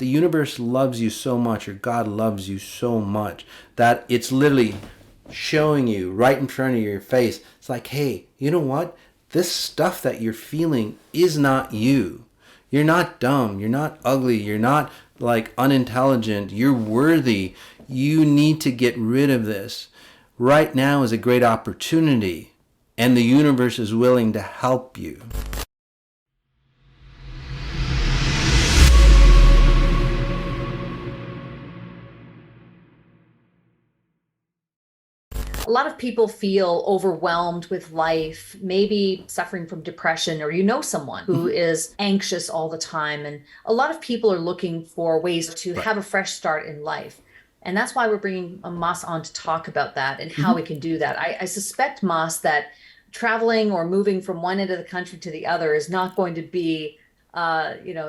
the universe loves you so much, or God loves you so much, that it's literally showing you right in front of your face. It's like, hey, you know what? This stuff that you're feeling is not you. You're not dumb. You're not ugly. You're not like unintelligent. You're worthy. You need to get rid of this. Right now is a great opportunity, and the universe is willing to help you. A lot of people feel overwhelmed with life, maybe suffering from depression, or someone who is anxious all the time. And a lot of people are looking for ways to Right. have a fresh start in life. And that's why we're bringing Mas on to talk about that and how we Mm-hmm. can do that. I suspect, Mas, that traveling or moving from one end of the country to the other is not going to be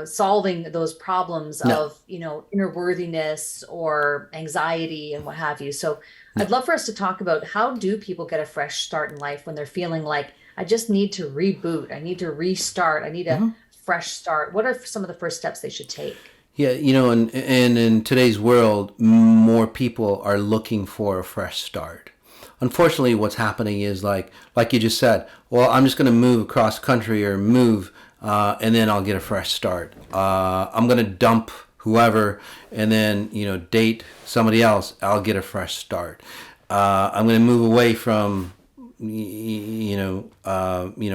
solving those problems No, of, inner worthiness or anxiety and what have you. So I'd no. love for us to talk about how do people get a fresh start in life when they're feeling like, I just need to reboot, I need to restart, I need a Mm-hmm. fresh start. What are some of the first steps they should take? Yeah, and in today's world, more people are looking for a fresh start. Unfortunately, what's happening is like you just said. Well, I'm just going to move across country or move, and then I'll get a fresh start. I'm going to dump whoever, and then date somebody else. I'll get a fresh start. I'm going to move away from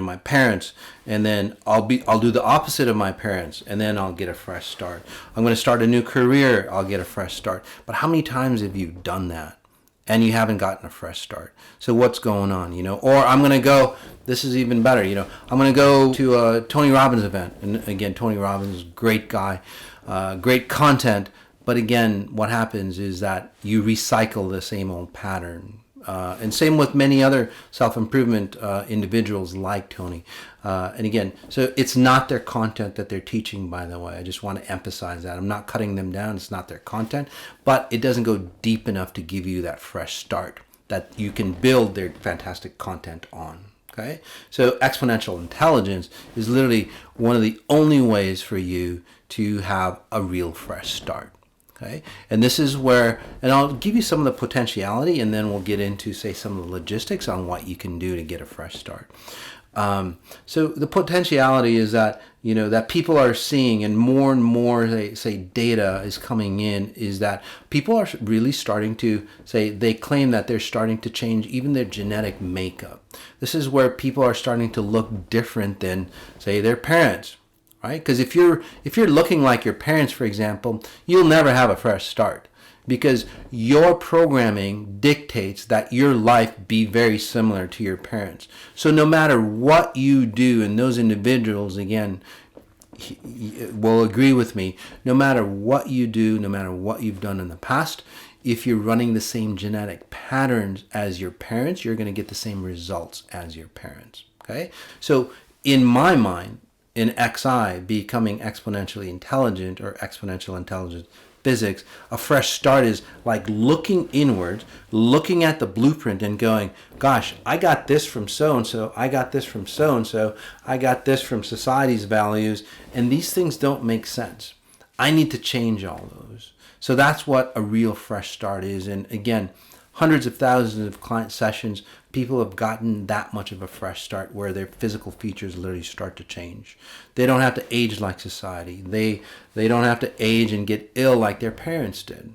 my parents, and then I'll do the opposite of my parents, and then I'll get a fresh start. I'm going to start a new career. I'll get a fresh start. But how many times have you done that and you haven't gotten a fresh start? So what's going on? Or I'm going to go. This is even better. I'm going to go to a Tony Robbins event, and again, Tony Robbins, great guy, great content. But again, what happens is that you recycle the same old pattern. And same with many other self-improvement individuals like Tony. And again, so it's not their content that they're teaching, by the way. I just want to emphasize that. I'm not cutting them down. It's not their content. But it doesn't go deep enough to give you that fresh start that you can build their fantastic content on. Okay? So exponential intelligence is literally one of the only ways for you to have a real fresh start. Okay, and this is where, and I'll give you some of the potentiality, and then we'll get into, say, some of the logistics on what you can do to get a fresh start. So the potentiality is that that people are seeing, and more say data is coming in, is that people are really starting to say, they claim that they're starting to change even their genetic makeup. This is where people are starting to look different than, say, their parents. Right? Because if you're looking like your parents, for example, you'll never have a fresh start, because your programming dictates that your life be very similar to your parents. So no matter what you do, and those individuals again will agree with me, no matter what you do, no matter what you've done in the past, if you're running the same genetic patterns as your parents, you're going to get the same results as your parents. Okay? So in my mind, in XI, becoming exponentially intelligent, or exponential intelligence physics, a fresh start is like looking inwards, looking at the blueprint and going, gosh, I got this from so-and-so, I got this from so-and-so, I got this from society's values, and these things don't make sense. I need to change all those. So that's what a real fresh start is. And again, hundreds of thousands of client sessions, people have gotten that much of a fresh start where their physical features literally start to change. They don't have to age like society. They don't have to age and get ill like their parents did.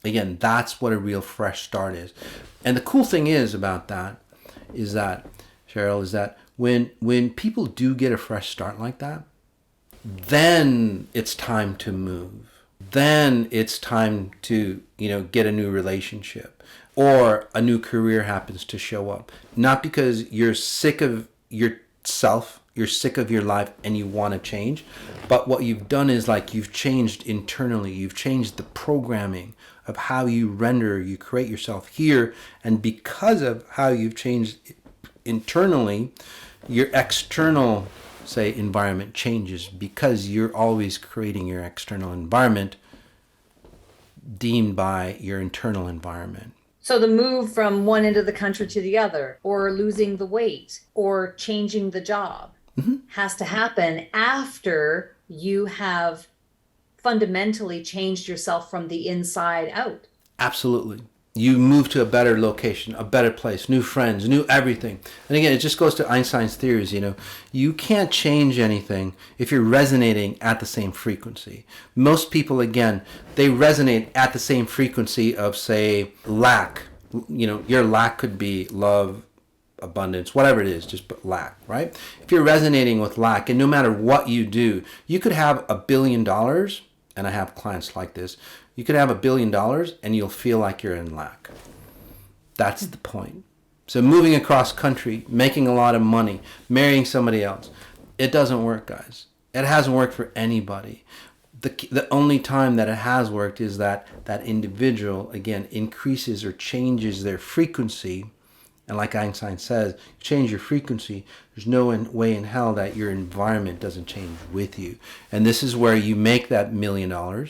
Again, that's what a real fresh start is. And the cool thing is about that is that, Cheryl, is that when people do get a fresh start like that, then it's time to move. Then it's time to, get a new relationship, or a new career happens to show up. Not because you're sick of yourself, you're sick of your life and you want to change, but what you've done is like you've changed internally. You've changed the programming of how you create yourself here. And because of how you've changed internally, your external, say, environment changes, because you're always creating your external environment deemed by your internal environment. So the move from one end of the country to the other, or losing the weight, or changing the job has to happen after you have fundamentally changed yourself from the inside out. Absolutely. You move to a better location, a better place, new friends, new everything. And again, it just goes to Einstein's theories, you can't change anything if you're resonating at the same frequency. Most people, again, they resonate at the same frequency of, say, lack. Your lack could be love, abundance, whatever it is, just put lack, right? If you're resonating with lack, and no matter what you do, you could have $1 billion, and I have clients like this. You could have $1 billion and you'll feel like you're in lack. That's the point. So moving across country, making a lot of money, marrying somebody else, it doesn't work, guys. It hasn't worked for anybody. The only time that it has worked is that individual, again, increases or changes their frequency. And like Einstein says, you change your frequency, there's no way in hell that your environment doesn't change with you. And this is where you make that $1 million or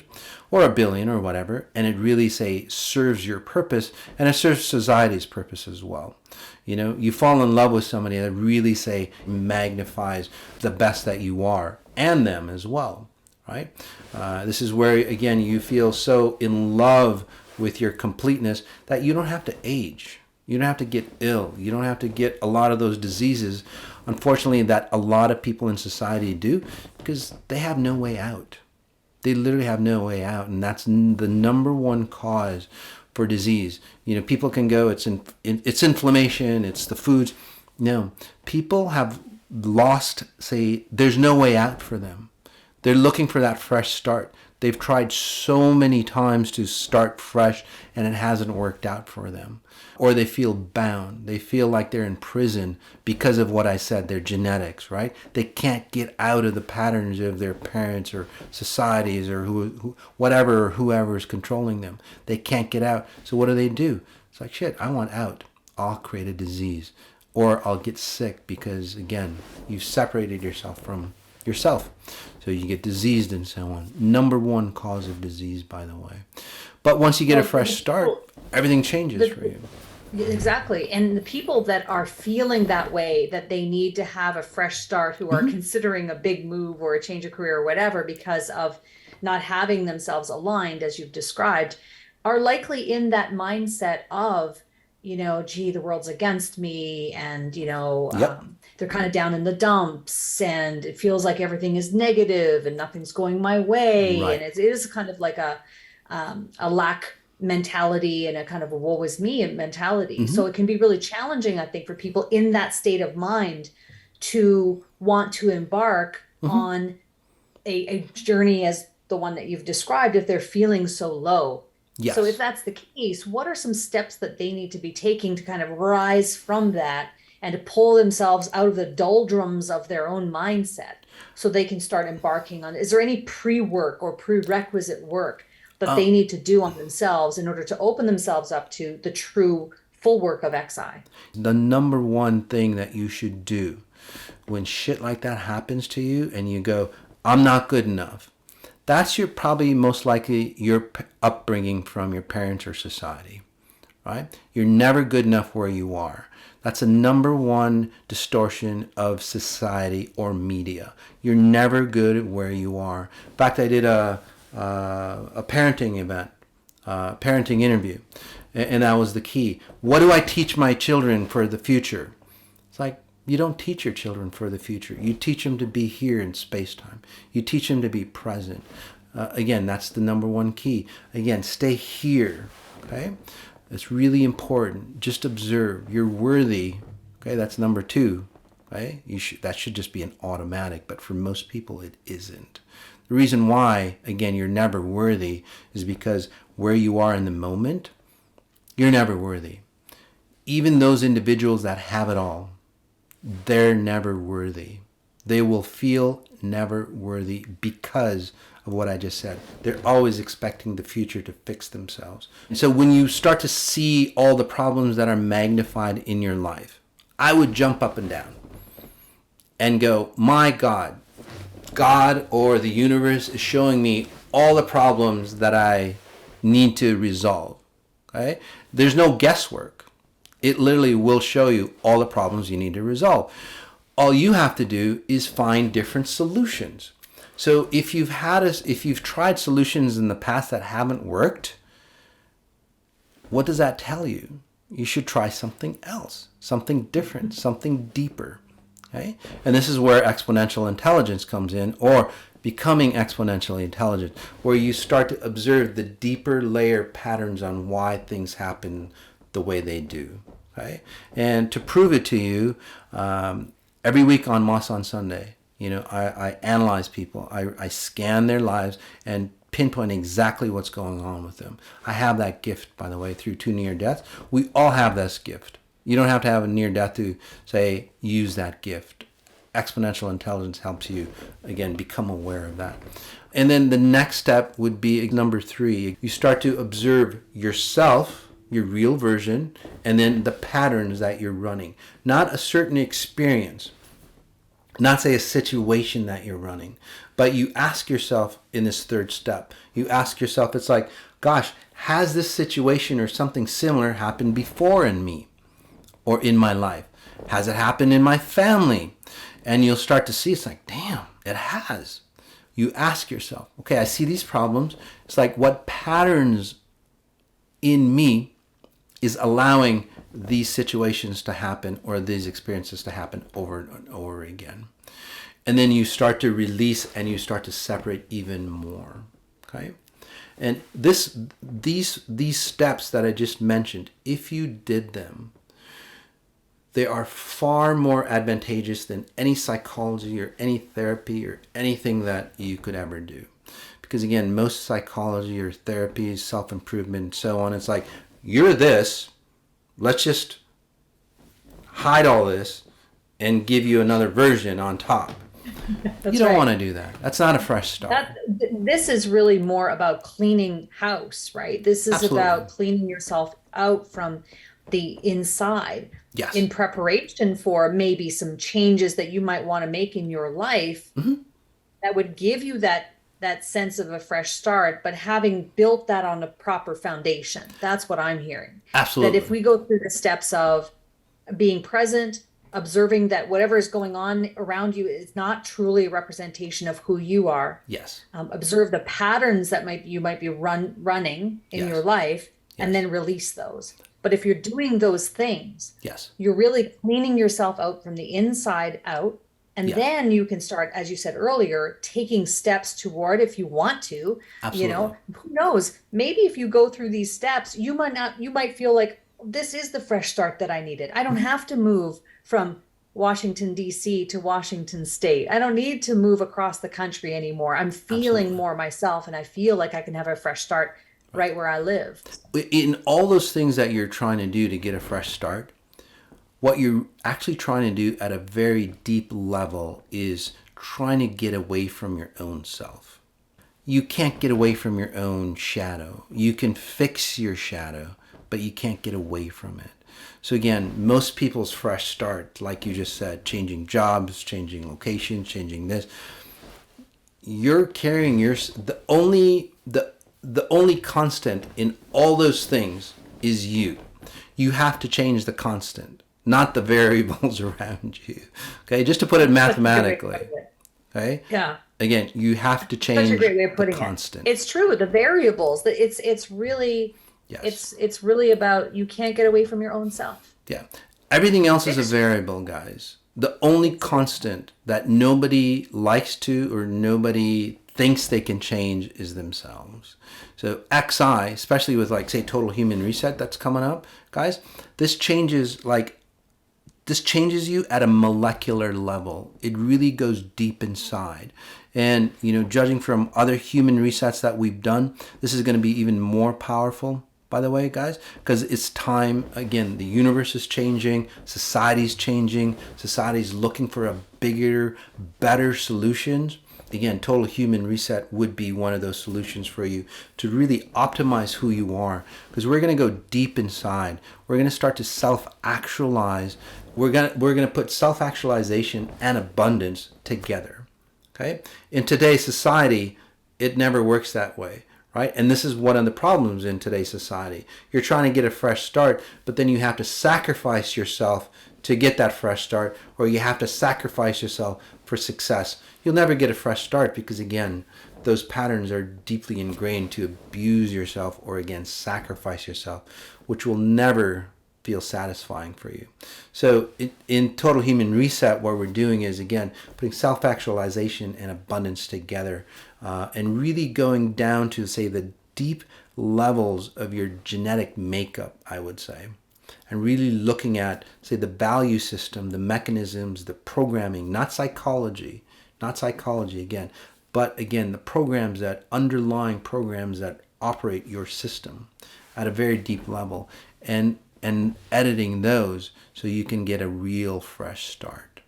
$1 billion or whatever, and it really, say, serves your purpose, and it serves society's purpose as well. You fall in love with somebody that really, say, magnifies the best that you are, and them as well, right? This is where, again, you feel so in love with your completeness that you don't have to age. You don't have to get ill. You don't have to get a lot of those diseases, unfortunately, that a lot of people in society do, because they have no way out. They literally have no way out, and that's the number one cause for disease. People can go, it's inflammation, it's the foods. No, people have lost, say, there's no way out for them. They're looking for that fresh start. They've tried so many times to start fresh and it hasn't worked out for them. Or they feel bound. They feel like they're in prison because of what I said, their genetics, right? They can't get out of the patterns of their parents or societies or whoever is controlling them. They can't get out. So what do? It's like, shit, I want out. I'll create a disease. Or I'll get sick because, again, you've separated yourself from yourself. So you get diseased and so on. Number one cause of disease, by the way. But once you get a fresh start, everything changes for you. Exactly. And the people that are feeling that way, that they need to have a fresh start, who are considering a big move or a change of career or whatever because of not having themselves aligned, as you've described, are likely in that mindset of, gee, the world's against me, and, they're kind of down in the dumps, and it feels like everything is negative and nothing's going my way. Right. And it is kind of like a lack mentality and a kind of a woe is me mentality. So it can be really challenging, I think, for people in that state of mind to want to embark on a journey as the one that you've described if they're feeling so low. Yes. So if that's the case, what are some steps that they need to be taking to kind of rise from that and to pull themselves out of the doldrums of their own mindset so they can start embarking on? Is there any pre-work or prerequisite work that they need to do on themselves in order to open themselves up to the true full work of XI? The number one thing that you should do when shit like that happens to you and you go, I'm not good enough. That's probably most likely your upbringing from your parents or society, right? You're never good enough where you are. That's a number one distortion of society or media. You're never good at where you are. In fact, I did a parenting event, parenting interview, and that was the key. What do I teach my children for the future? It's like, you don't teach your children for the future. You teach them to be here in space-time. You teach them to be present. Again, that's the number one key. Again, stay here, okay? It's really important. Just observe. You're worthy, okay? That's number two, okay? That should just be an automatic, but for most people, it isn't. The reason why, again, you're never worthy is because where you are in the moment, you're never worthy. Even those individuals that have it all, they're never worthy. They will feel never worthy because of what I just said. They're always expecting the future to fix themselves. And so when you start to see all the problems that are magnified in your life, I would jump up and down and go, my God or the universe is showing me all the problems that I need to resolve. Okay? There's no guesswork. It literally will show you all the problems you need to resolve. All you have to do is find different solutions. So if you've tried solutions in the past that haven't worked, what does that tell you? You should try something else, something different, something deeper. Okay? And this is where exponential intelligence comes in, or becoming exponentially intelligent, where you start to observe the deeper layer patterns on why things happen the way they do. Okay? And to prove it to you, every week on Moss on Sunday, I analyze people. I scan their lives and pinpoint exactly what's going on with them. I have that gift, by the way, through 2 near deaths. We all have this gift. You don't have to have a near death to say, use that gift. Exponential intelligence helps you, again, become aware of that. And then the next step would be number 3. You start to observe yourself, your real version, and then the patterns that you're running. Not a certain experience, not say a situation that you're running, but you ask yourself in this 3rd step, you ask yourself, it's like, gosh, has this situation or something similar happened before in me or in my life? Has it happened in my family? And you'll start to see, it's like, damn, it has. You ask yourself, okay, I see these problems. It's like, what patterns in me is allowing these situations to happen or these experiences to happen over and over again? And then you start to release and you start to separate even more. Okay? And these steps that I just mentioned, if you did them, they are far more advantageous than any psychology or any therapy or anything that you could ever do. Because again, most psychology or therapy, self-improvement, and so on, it's like, you're this, let's just hide all this and give you another version on top. You don't want to do that. That's not a fresh start. This is really more about cleaning house, right? This is Absolutely. about cleaning yourself out from the inside. Yes. In preparation for maybe some changes that you might want to make in your life, that would give you that sense of a fresh start, but having built that on a proper foundation. That's what I'm hearing. Absolutely. That if we go through the steps of being present, observing that whatever is going on around you is not truly a representation of who you are. Yes. Observe the patterns that you might be running in your life, and then release those. But if you're doing those things, you're really cleaning yourself out from the inside out. And then you can start, as you said earlier, taking steps toward, if you want to, Absolutely. Who knows, maybe if you go through these steps, you might feel like, this is the fresh start that I needed. I don't have to move from Washington, D.C. to Washington State. I don't need to move across the country anymore. I'm feeling more myself, and I feel like I can have a fresh start right where I live. In all those things that you're trying to do to get a fresh start, what you're actually trying to do at a very deep level is trying to get away from your own self. You can't get away from your own shadow. You can fix your shadow, but you can't get away from it. So again, most people's fresh start, like you just said, changing jobs, changing locations, changing this, you're carrying the only constant in all those things is you. You have to change the constant, not the variables around you. Okay, just to put it mathematically. Okay. Yeah. Again, you have to change the constant. It's true. The variables. It's really. Yes. It's really about, you can't get away from your own self. Yeah. Everything else is a variable, guys. The only constant that nobody likes to or nobody thinks they can change is themselves. So XI, especially with like, say, total human reset that's coming up, guys, this changes you at a molecular level. It really goes deep inside. And, judging from other human resets that we've done, this is going to be even more powerful, by the way, guys, because it's time. Again, the universe is changing, society's changing, society's looking for a bigger, better solutions. Again, total human reset would be one of those solutions for you to really optimize who you are, because we're going to go deep inside. We're going to start to self-actualize. We're going to put self-actualization and abundance together. Okay? In today's society, it never works that way. Right? And this is one of the problems in today's society. You're trying to get a fresh start, but then you have to sacrifice yourself to get that fresh start, or you have to sacrifice yourself for success, you'll never get a fresh start, because again, those patterns are deeply ingrained to abuse yourself or again sacrifice yourself, which will never feel satisfying for you. So in Total Human Reset, what we're doing is again putting self-actualization and abundance together, and really going down to, say, the deep levels of your genetic makeup, I would say, and really looking at, say, the value system, the mechanisms, the programming, not psychology again, but again, the programs, that underlying programs that operate your system at a very deep level, and editing those so you can get a real fresh start.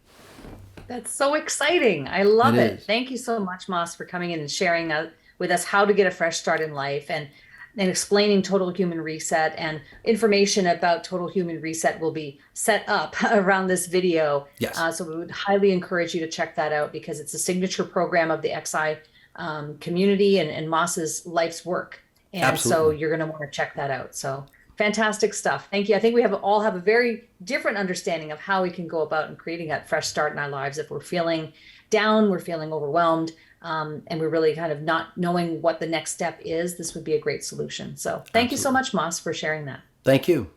That's so exciting. I love It it. is. Thank you so much, Moss, for coming in and sharing with us how to get a fresh start in life, and explaining Total Human Reset. And information about Total Human Reset will be set up around this video. Yes. So we would highly encourage you to check that out, because it's a signature program of the XI community and Moss's life's work. And Absolutely. so you're going to want to check that out. So fantastic stuff. Thank you. I think we all have a very different understanding of how we can go about and creating that fresh start in our lives. If we're feeling down, we're feeling overwhelmed, and we're really kind of not knowing what the next step is, this would be a great solution. So thank you so much, Moss, for sharing that. Thank you.